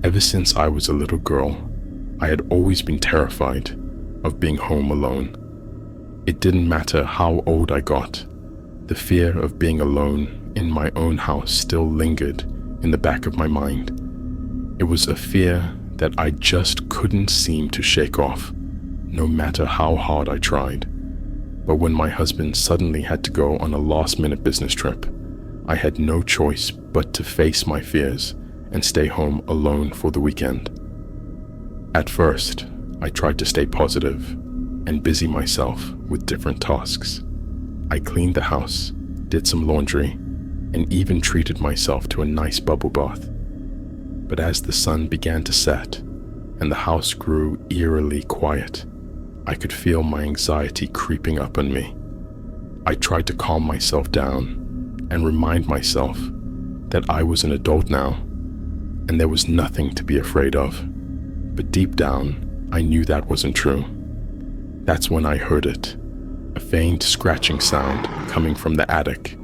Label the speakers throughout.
Speaker 1: Ever since I was a little girl, I had always been terrified of being home alone. It didn't matter how old I got, the fear of being alone in my own house still lingered in the back of my mind. It was a fear that I just couldn't seem to shake off, no matter how hard I tried. But when my husband suddenly had to go on a last-minute business trip, I had no choice but to face my fears and stay home alone for the weekend. At first, I tried to stay positive and busy myself with different tasks. I cleaned the house, did some laundry, and even treated myself to a nice bubble bath. But as the sun began to set and the house grew eerily quiet, I could feel my anxiety creeping up on me. I tried to calm myself down and remind myself that I was an adult now and there was nothing to be afraid of. But deep down, I knew that wasn't true. That's when I heard it, a faint scratching sound coming from the attic.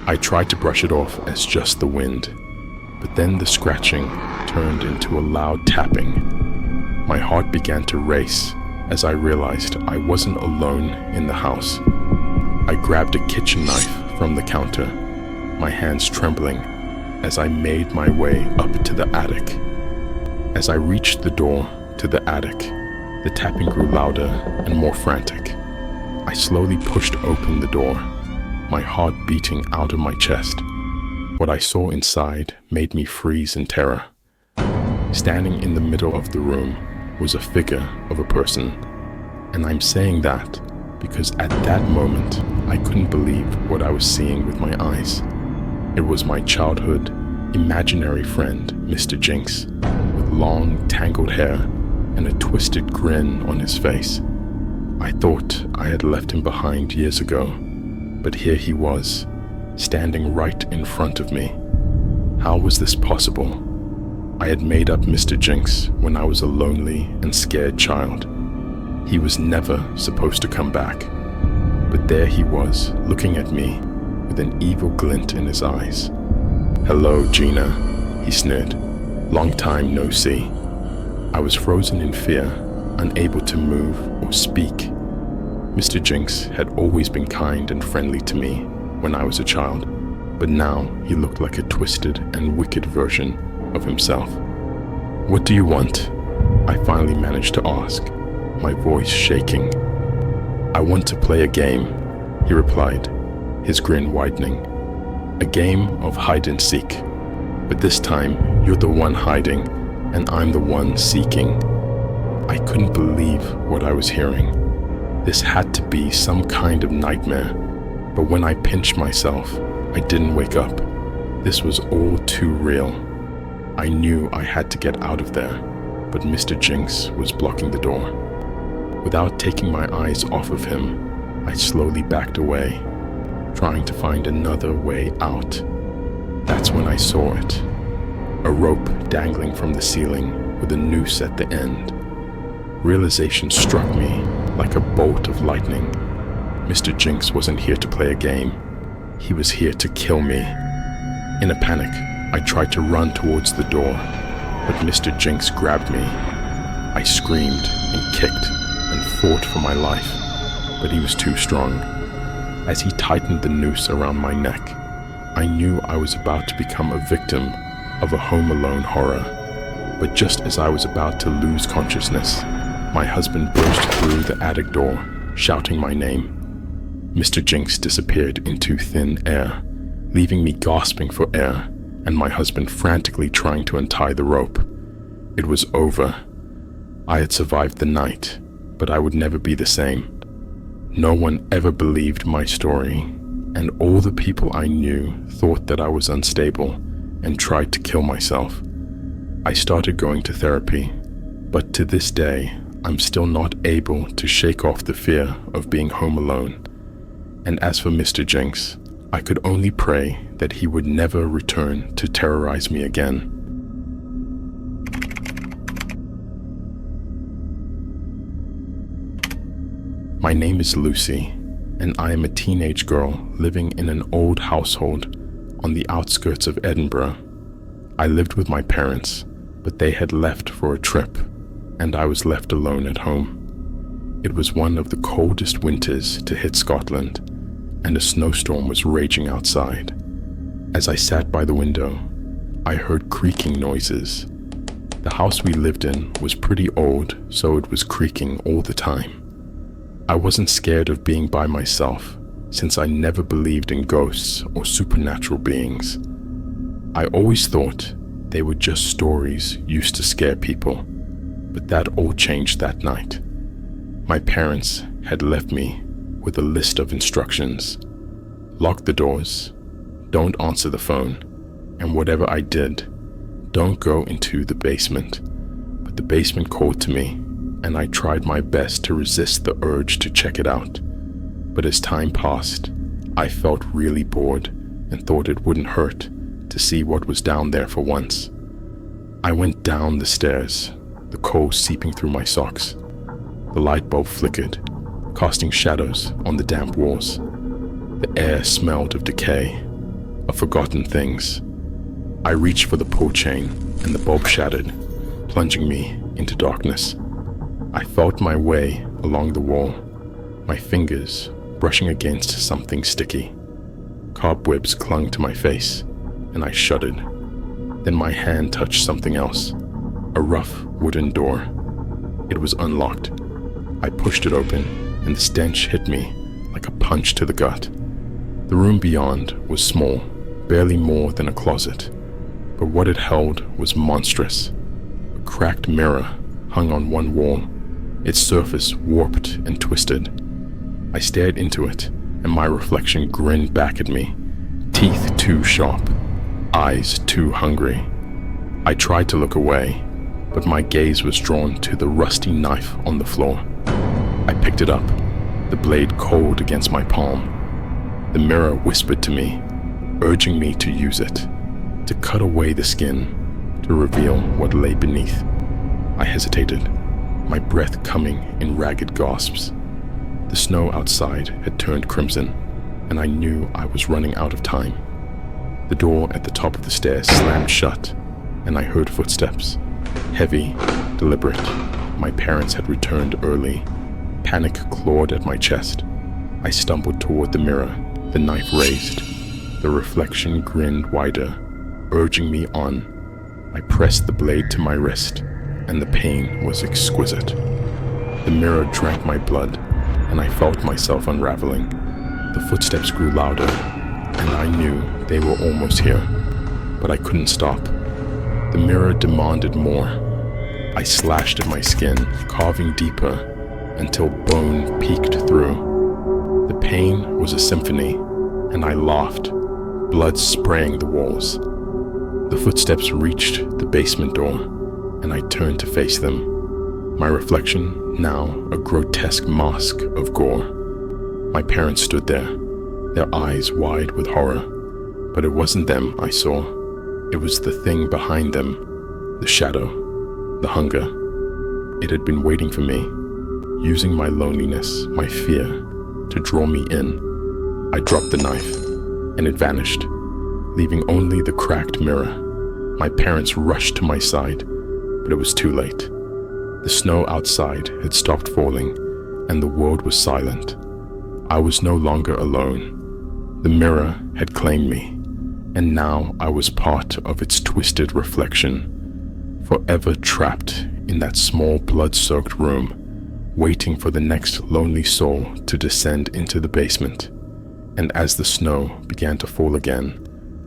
Speaker 1: I tried to brush it off as just the wind, but then the scratching turned into a loud tapping. My heart began to race as I realized I wasn't alone in the house. I grabbed a kitchen knife from the counter, my hands trembling as I made my way up to the attic. As I reached the door to the attic, the tapping grew louder and more frantic. I slowly pushed open the door, my heart beating out of my chest. What I saw inside made me freeze in terror. Standing in the middle of the room was a figure of a person, and I'm saying that because at that moment I couldn't believe what I was seeing with my eyes. It was my childhood imaginary friend, Mr. Jinx, with long tangled hair and a twisted grin on his face. I thought I had left him behind years ago, but here he was, standing right in front of me. How was this possible? I had made up Mr. Jinx when I was a lonely and scared child. He was never supposed to come back, but there he was, looking at me with an evil glint in his eyes. "Hello, Gina," he sneered. "Long time no see." I was frozen in fear, unable to move or speak. Mr. Jinx had always been kind and friendly to me when I was a child, but now he looked like a twisted and wicked version of himself. "What do you want?" I finally managed to ask, my voice shaking. "I want to play a game," he replied, his grin widening. "A game of hide and seek, but this time you're the one hiding and I'm the one seeking." I couldn't believe what I was hearing. This had to be some kind of nightmare, but when I pinched myself, I didn't wake up. This was all too real. I knew I had to get out of there, but Mr. Jinx was blocking the door. Without taking my eyes off of him, I slowly backed away, trying to find another way out. That's when I saw it. A rope dangling from the ceiling with a noose at the end. Realization struck me like a bolt of lightning. Mr. Jinx wasn't here to play a game. He was here to kill me. In a panic, I tried to run towards the door, but Mr. Jinx grabbed me. I screamed and kicked and fought for my life, but he was too strong. As he tightened the noose around my neck, I knew I was about to become a victim of a Home Alone horror. But just as I was about to lose consciousness, my husband burst through the attic door, shouting my name. Mr. Jinx disappeared into thin air, leaving me gasping for air, and my husband frantically trying to untie the rope. It was over. I had survived the night, but I would never be the same. No one ever believed my story, and all the people I knew thought that I was unstable and tried to kill myself. I started going to therapy, but to this day, I'm still not able to shake off the fear of being home alone. And as for Mr. Jinx, I could only pray that he would never return to terrorize me again. My name is Lucy, and I am a teenage girl living in an old household on the outskirts of Edinburgh. I lived with my parents, but they had left for a trip, and I was left alone at home. It was one of the coldest winters to hit Scotland, and a snowstorm was raging outside. As I sat by the window, I heard creaking noises. The house we lived in was pretty old, so it was creaking all the time. I wasn't scared of being by myself, since I never believed in ghosts or supernatural beings. I always thought they were just stories used to scare people, but that all changed that night. My parents had left me with a list of instructions. Lock the doors, don't answer the phone, and whatever I did, don't go into the basement. But the basement called to me, and I tried my best to resist the urge to check it out. But as time passed, I felt really bored and thought it wouldn't hurt to see what was down there for once. I went down the stairs, the cold seeping through my socks. The light bulb flickered, casting shadows on the damp walls. The air smelled of decay, of forgotten things. I reached for the pull chain, and the bulb shattered, plunging me into darkness. I felt my way along the wall, my fingers brushing against something sticky. Cobwebs clung to my face, and I shuddered. Then my hand touched something else, a rough wooden door. It was unlocked. I pushed it open, and the stench hit me like a punch to the gut. The room beyond was small, barely more than a closet, but what it held was monstrous. A cracked mirror hung on one wall, its surface warped and twisted. I stared into it, and my reflection grinned back at me, teeth too sharp, eyes too hungry. I tried to look away, but my gaze was drawn to the rusty knife on the floor. I picked it up, the blade cold against my palm. The mirror whispered to me, urging me to use it, to cut away the skin, to reveal what lay beneath. I hesitated, my breath coming in ragged gasps. The snow outside had turned crimson, and I knew I was running out of time. The door at the top of the stairs slammed shut, and I heard footsteps. Heavy, deliberate. My parents had returned early. Panic clawed at my chest. I stumbled toward the mirror, the knife raised. The reflection grinned wider, urging me on. I pressed the blade to my wrist, and the pain was exquisite. The mirror drank my blood, and I felt myself unraveling. The footsteps grew louder, and I knew they were almost here, but I couldn't stop. The mirror demanded more. I slashed at my skin, carving deeper, until bone peeked through. The pain was a symphony, and I laughed, blood spraying the walls. The footsteps reached the basement door, and I turned to face them. My reflection, now a grotesque mask of gore. My parents stood there, their eyes wide with horror, but it wasn't them I saw. It was the thing behind them, the shadow, the hunger. It had been waiting for me, using my loneliness, my fear, to draw me in. I dropped the knife, and it vanished, leaving only the cracked mirror. My parents rushed to my side, but it was too late. The snow outside had stopped falling, and the world was silent. I was no longer alone. The mirror had claimed me, and now I was part of its twisted reflection, forever trapped in that small blood-soaked room, waiting for the next lonely soul to descend into the basement. And as the snow began to fall again,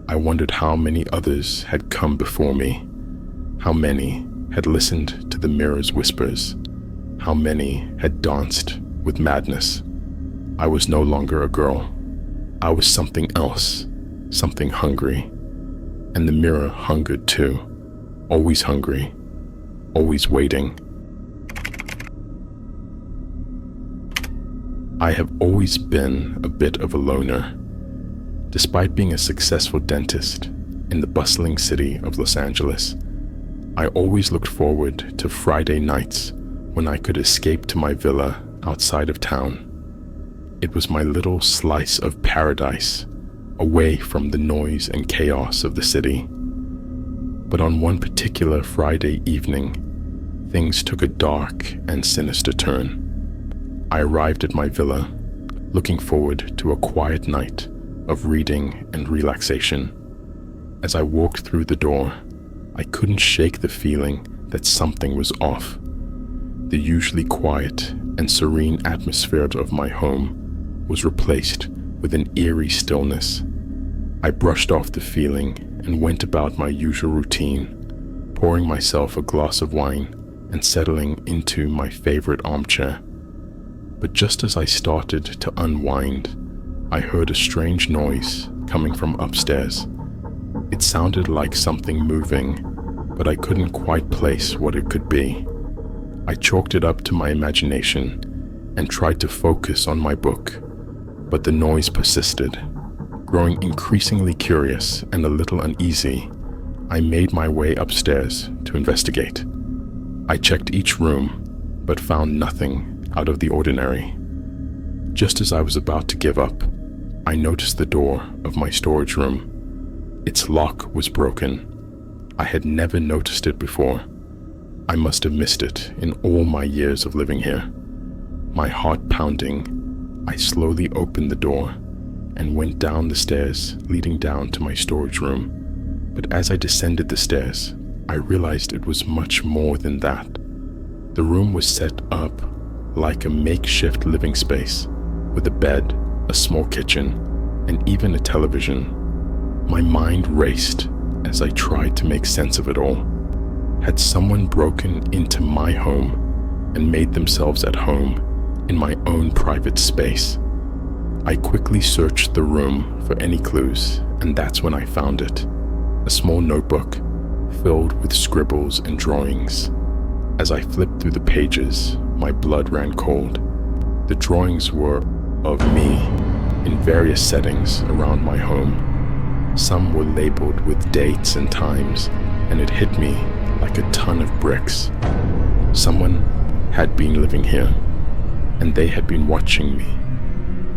Speaker 1: I wondered how many others had come before me, how many had listened to the mirror's whispers, how many had danced with madness. I was no longer a girl. I was something else, something hungry. And the mirror hungered too, always hungry, always waiting. I have always been a bit of a loner. Despite being a successful dentist in the bustling city of Los Angeles, I always looked forward to Friday nights when I could escape to my villa outside of town. It was my little slice of paradise, away from the noise and chaos of the city. But on one particular Friday evening, things took a dark and sinister turn. I arrived at my villa, looking forward to a quiet night of reading and relaxation. As I walked through the door, I couldn't shake the feeling that something was off. The usually quiet and serene atmosphere of my home was replaced with an eerie stillness. I brushed off the feeling and went about my usual routine, pouring myself a glass of wine and settling into my favorite armchair. But just as I started to unwind, I heard a strange noise coming from upstairs. It sounded like something moving, but I couldn't quite place what it could be. I chalked it up to my imagination and tried to focus on my book, but the noise persisted. Growing increasingly curious and a little uneasy, I made my way upstairs to investigate. I checked each room, but found nothing out of the ordinary. Just as I was about to give up, I noticed the door of my storage room. Its lock was broken. I had never noticed it before. I must have missed it in all my years of living here. My heart pounding, I slowly opened the door and went down the stairs leading down to my storage room. But as I descended the stairs, I realized it was much more than that. The room was set up like a makeshift living space, with a bed, a small kitchen, and even a television. My mind raced as I tried to make sense of it all. Had someone broken into my home and made themselves at home in my own private space? I quickly searched the room for any clues, and that's when I found it. A small notebook filled with scribbles and drawings. As I flipped through the pages, my blood ran cold. The drawings were of me in various settings around my home. Some were labeled with dates and times, and it hit me like a ton of bricks. Someone had been living here, and they had been watching me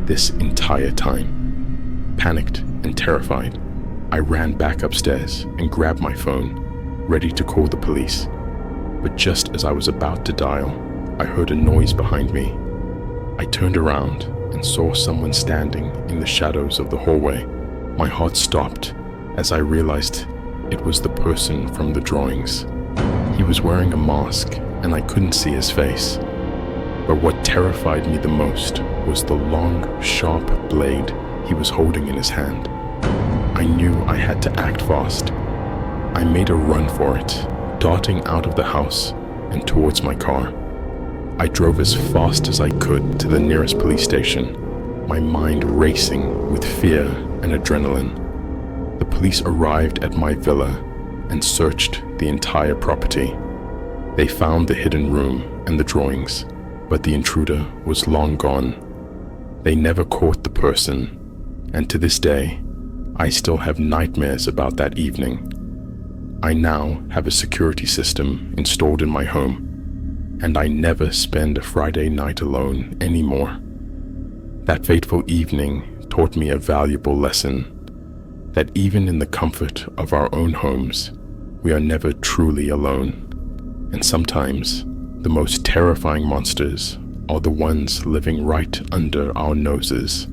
Speaker 1: this entire time. Panicked and terrified, I ran back upstairs and grabbed my phone, ready to call the police. But just as I was about to dial, I heard a noise behind me. I turned around and saw someone standing in the shadows of the hallway. My heart stopped as I realized it was the person from the drawings. He was wearing a mask and I couldn't see his face. But what terrified me the most was the long, sharp blade he was holding in his hand. I knew I had to act fast. I made a run for it, darting out of the house and towards my car. I drove as fast as I could to the nearest police station, my mind racing with fear and adrenaline. The police arrived at my villa and searched the entire property. They found the hidden room and the drawings, but the intruder was long gone. They never caught the person, and to this day, I still have nightmares about that evening. I now have a security system installed in my home, and I never spend a Friday night alone anymore. That fateful evening taught me a valuable lesson, that even in the comfort of our own homes, we are never truly alone. And sometimes, the most terrifying monsters are the ones living right under our noses.